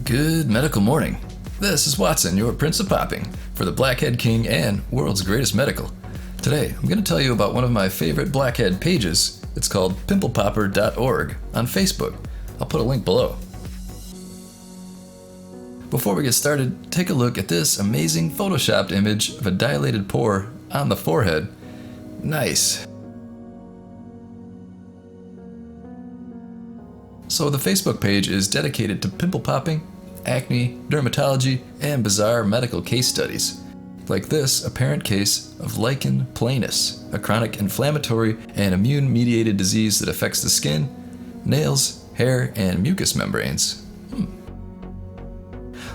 Good medical morning. This is Watson, your Prince of Popping, for the Blackhead King and World's Greatest Medical. Today, I'm going to tell you about one of my favorite Blackhead pages. It's called pimplepopper.org on Facebook. I'll put a link below. Before we get started, take a look at this amazing photoshopped image of a dilated pore on the forehead. Nice. So the Facebook page is dedicated to pimple popping, acne, dermatology, and bizarre medical case studies. Like this apparent case of lichen planus, a chronic inflammatory and immune-mediated disease that affects the skin, nails, hair, and mucous membranes.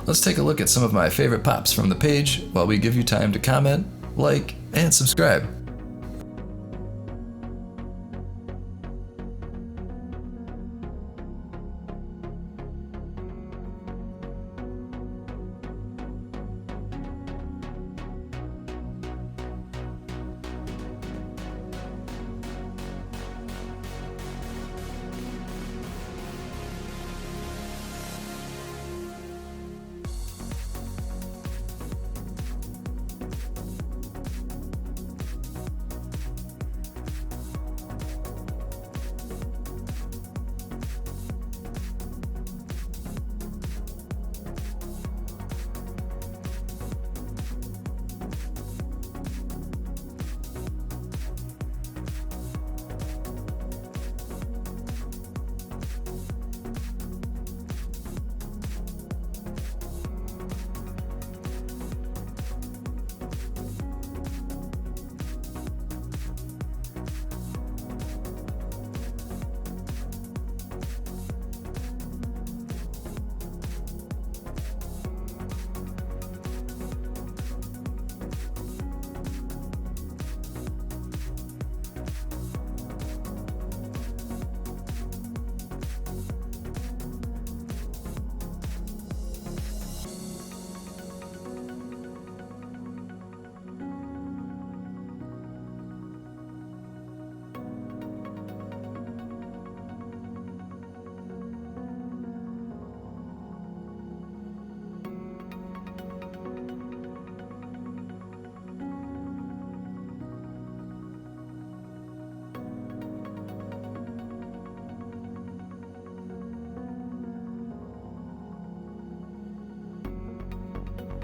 Let's take a look at some of my favorite pops from the page while we give you time to comment, like, and subscribe.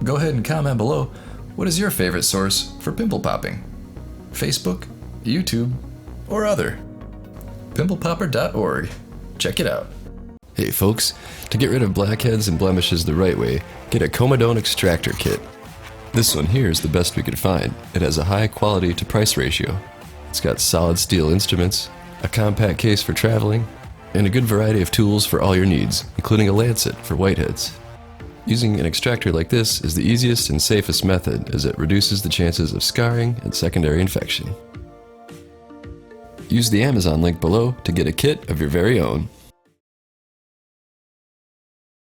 Go ahead and comment below, what is your favorite source for pimple popping? Facebook, YouTube, or other? pimplepopper.org. Check it out. Hey folks, to get rid of blackheads and blemishes the right way, get a Comedone extractor kit. This one here is the best we could find. It has a high quality to price ratio. It's got solid steel instruments, a compact case for traveling, and a good variety of tools for all your needs, including a lancet for whiteheads. Using an extractor like this is the easiest and safest method, as it reduces the chances of scarring and secondary infection. Use the Amazon link below to get a kit of your very own.